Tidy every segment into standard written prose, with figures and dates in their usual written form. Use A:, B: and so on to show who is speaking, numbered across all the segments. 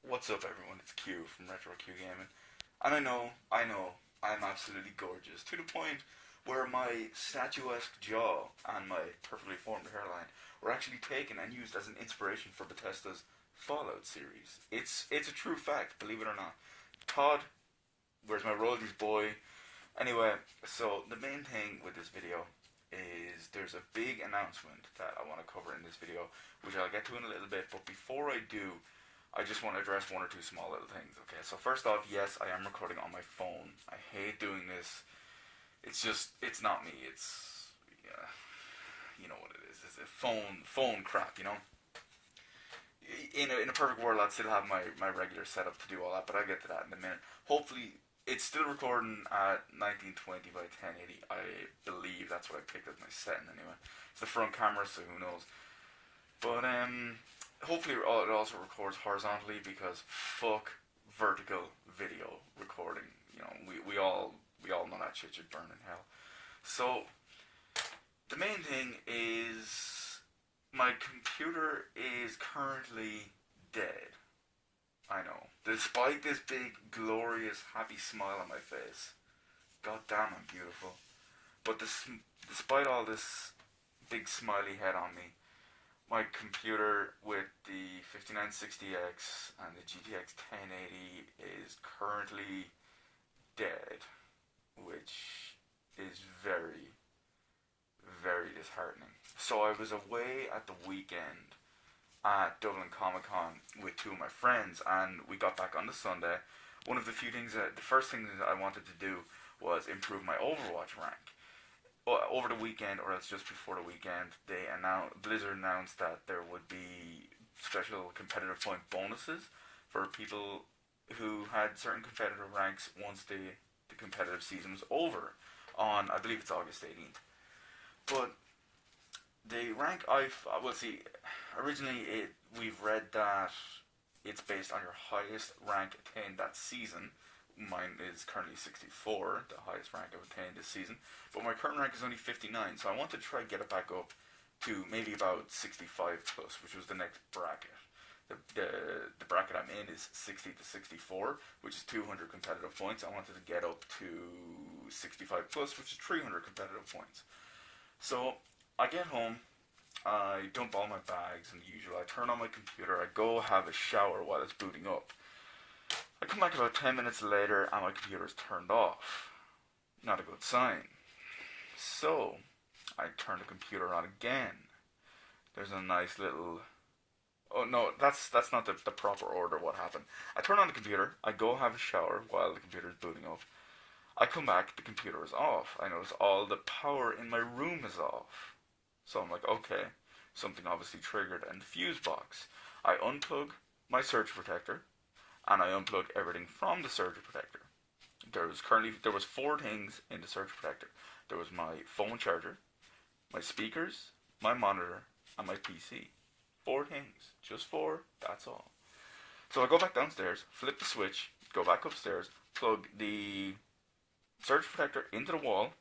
A: What's up, everyone? It's Q from Retro Q Gaming, and I know, I'm absolutely gorgeous to the point where my statuesque jaw and my perfectly formed hairline were actually taken and used as an inspiration for Bethesda's Fallout series. It's a true fact, believe it or not. Todd, where's my royalties, boy? Anyway, so the main thing with this video is there's a big announcement that I want to cover in this video, which I'll get to in a little bit. But before I do, I just want to address one or two small little things. Okay, so first off, yes, I am recording on my phone. I hate doing this. It's not me. It's yeah, you know what it is. It's a phone crap. In a perfect world, I'd still have my regular setup to do all that, but I'll get to that in a minute. Hopefully, it's still recording at 1920 by 1080. I believe that's what I picked as my setting anyway. It's the front camera, so who knows. But hopefully it also records horizontally because fuck vertical video recording. We all know that shit should burn in hell. So the main thing is my computer is currently dead. I know. Despite this big, glorious, happy smile on my face. God damn, I'm beautiful. But despite all this big smiley head on me, my computer with the 5960X and the GTX 1080 is currently dead, which is very, very disheartening. So I was away at the weekend at Dublin Comic Con with two of my friends, and we got back on the Sunday. The first thing that I wanted to do was improve my Overwatch rank. Over the weekend, or else just before the weekend, Blizzard announced that there would be special competitive point bonuses for people who had certain competitive ranks once the competitive season was over on, I believe it's August 18th. But the rank well, see, originally we've read that it's based on your highest rank attained that season. Mine is currently 64, the highest rank I've attained this season. But my current rank is only 59, so I want to try to get it back up to maybe about 65 plus, which was the next bracket. The bracket I'm in is 60 to 64, which is 200 competitive points. I wanted to get up to 65 plus, which is 300 competitive points. So I get home, I dump all my bags and the usual. I turn on my computer, I go have a shower while it's booting up. I come back about 10 minutes later and my computer is turned off. Not a good sign. So, I turn the computer on again. There's a nice little... Oh no, that's not the proper order what happened. I turn on the computer, I go have a shower while the computer is booting up. I come back, the computer is off. I notice all the power in my room is off. So I'm like, okay, something obviously triggered in the fuse box. I unplug my surge protector, and I unplugged everything from the surge protector. There was four things in the surge protector. There was my phone charger, my speakers, my monitor, and my PC. Four things, just four. That's all. So I go back downstairs, flip the switch, go back upstairs, plug the surge protector into the wall.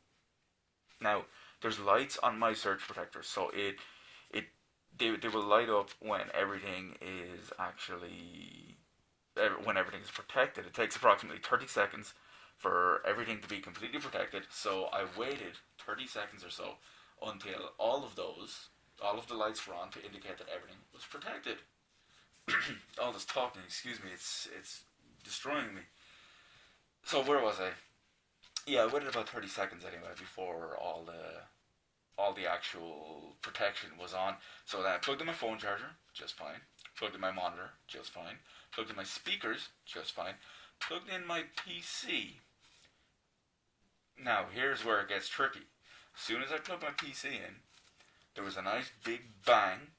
A: Now there's lights on my surge protector, so they will light up when everything is protected. It takes approximately 30 seconds for everything to be completely protected. So I waited 30 seconds or so until all of the lights were on to indicate that everything was protected. All this talking, excuse me, it's destroying me. So where was I? Yeah, I waited about 30 seconds anyway before all the actual protection was on. So then I plugged in my phone charger, just fine. Plugged in my monitor, just fine. Plugged in my speakers, just fine. Plugged in my PC. Now, here's where it gets tricky. As soon as I plugged my PC in, there was a nice big bang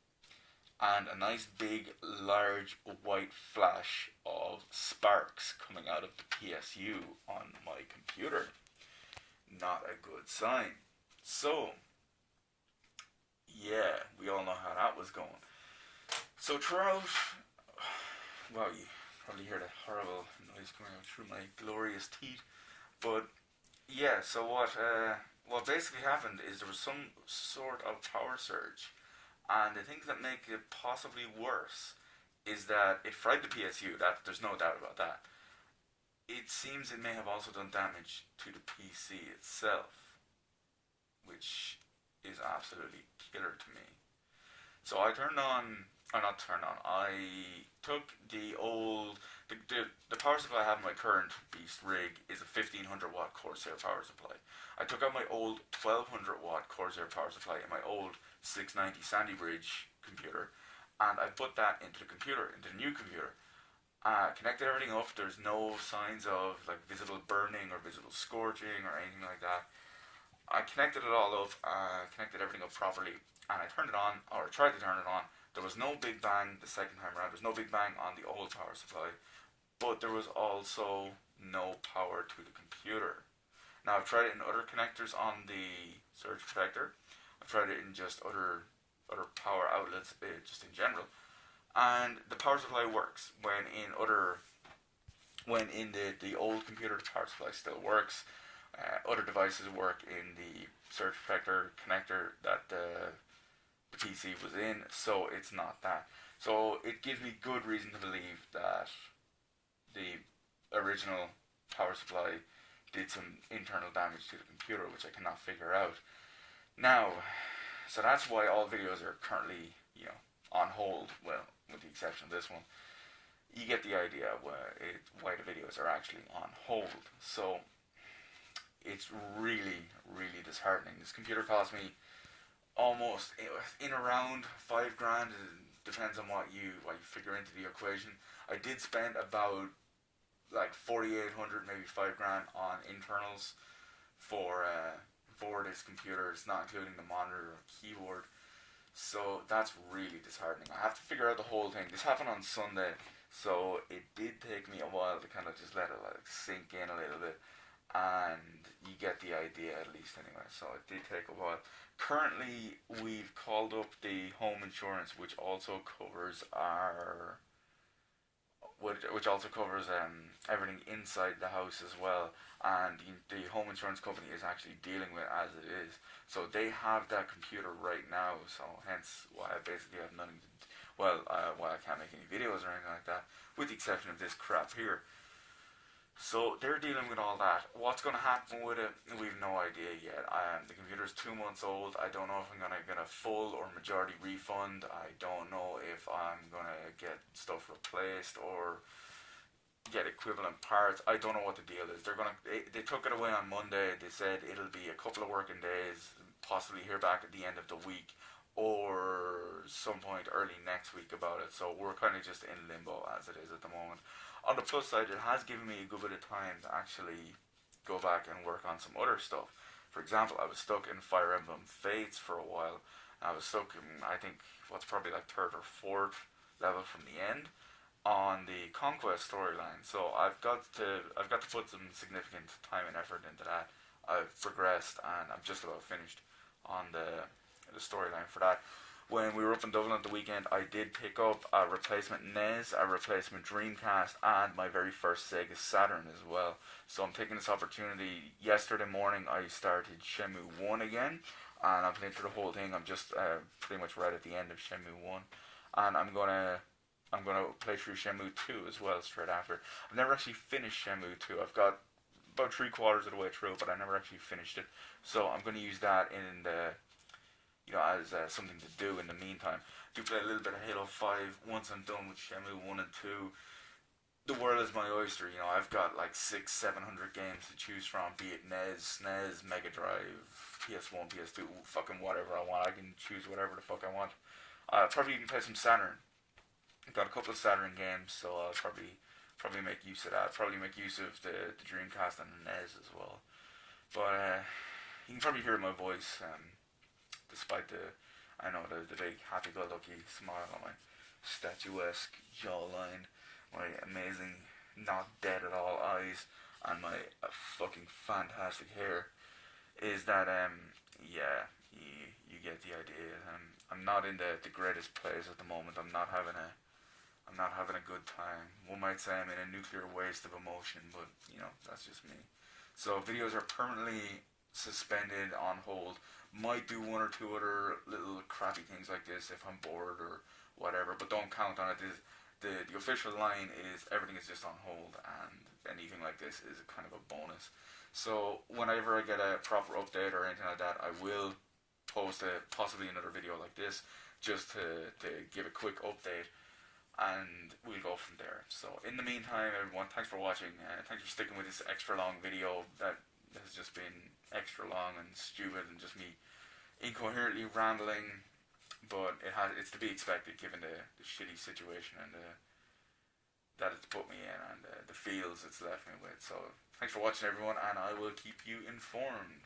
A: and a nice big large white flash of sparks coming out of the PSU on my computer. Not a good sign. So, yeah, we all know how that was going. So throughout, well, you probably hear the horrible noise coming out through my glorious teeth. But yeah, so what basically happened is there was some sort of power surge, and the things that make it possibly worse is that it fried the PSU. That there's no doubt about that. It seems it may have also done damage to the PC itself, which is absolutely killer to me. So I turned on, or not turned on, I took the old, the power supply I have in my current beast rig is a 1500 watt Corsair power supply. I took out my old 1200 watt Corsair power supply in my old 690 Sandy Bridge computer, and I put that into the computer, into the new computer. Connected everything up. There's no signs of like visible burning or visible scorching or anything like that. I connected it all up, connected everything up properly, and I turned it on, or tried to turn it on. There was no big bang the second time around. There was no big bang on the old power supply, but there was also no power to the computer. Now I've tried it in other connectors on the surge protector. I've tried it in just other power outlets, just in general, and the power supply works. When in the old computer, the power supply still works. Other devices work in the surge protector connector that the PC was in, so it's not that. So it gives me good reason to believe that the original power supply did some internal damage to the computer, which I cannot figure out. Now, so that's why all videos are currently, on hold. Well, with the exception of this one, you get the idea why the videos are actually on hold. So it's really, really disheartening. This computer cost me almost in around 5 grand. It depends on what you figure into the equation. I did spend about like 4,800, maybe 5 grand on internals for this computer. It's not including the monitor or keyboard. So that's really disheartening. I have to figure out the whole thing. This happened on Sunday, so it did take me a while to kind of just let it like sink in a little bit, and you get the idea at least anyway. So it did take a while. Currently, we've called up the home insurance, which also covers everything inside the house as well, and the home insurance company is actually dealing with it as it is. So they have that computer right now. So hence why I basically have nothing. Why I can't make any videos or anything like that, with the exception of this crap here. So they're dealing with all that. What's going to happen with it, we've no idea yet. The computer's 2 months old. I don't know if I'm going to get a full or majority refund. I don't know if I'm going to get stuff replaced or get equivalent parts. I don't know what the deal is. They took it away on Monday. They said it'll be a couple of working days, possibly hear back at the end of the week or some point early next week about it. So we're kind of just in limbo as it is at the moment. On the plus side, it has given me a good bit of time to actually go back and work on some other stuff. For example, I was stuck in Fire Emblem Fates for a while. I was stuck in, I think, what's probably like third or fourth level from the end on the Conquest storyline. So I've got to put some significant time and effort into that. I've progressed and I'm just about finished on the storyline for that. When we were up in Dublin at the weekend, I did pick up a replacement NES, a replacement Dreamcast, and my very first Sega Saturn as well. So I'm taking this opportunity. Yesterday morning, I started Shenmue 1 again, and I'm playing through the whole thing. I'm just pretty much right at the end of Shenmue 1, and I'm gonna play through Shenmue 2 as well straight after. I've never actually finished Shenmue 2. I've got about 3/4 of the way through, but I never actually finished it. So I'm gonna use that in the as something to do in the meantime. Do play a little bit of Halo 5 once I'm done with Shenmue 1 and 2. The world is my oyster. I've got like 600-700 games to choose from, be it NES, SNES, Mega Drive, PS1, PS2, fucking whatever I want. I can choose whatever the fuck I want. I'll probably even play some Saturn. I've got a couple of Saturn games, so I'll probably make use of that. Probably make use of the Dreamcast and the NES as well. But you can probably hear my voice. Despite the big happy-go-lucky smile on my statuesque jawline, my amazing, not dead at all eyes, and my fucking fantastic hair, is that you get the idea. I'm not in the greatest place at the moment. I'm not having a good time. One might say I'm in a nuclear waste of emotion, but that's just me. So videos are permanently suspended, on hold. Might do one or two other little crappy things like this if I'm bored or whatever, but don't count on it. the official line is everything is just on hold, and anything like this is kind of a bonus. So whenever I get a proper update or anything like that, I will post possibly another video like this, just to give a quick update, and we'll go from there. So in the meantime, everyone, thanks for watching. Thanks for sticking with this extra long video that has just been extra long and stupid and just me incoherently rambling. But it's to be expected given the shitty situation and that it's put me in, and the feels it's left me with. So thanks for watching, everyone, and I will keep you informed.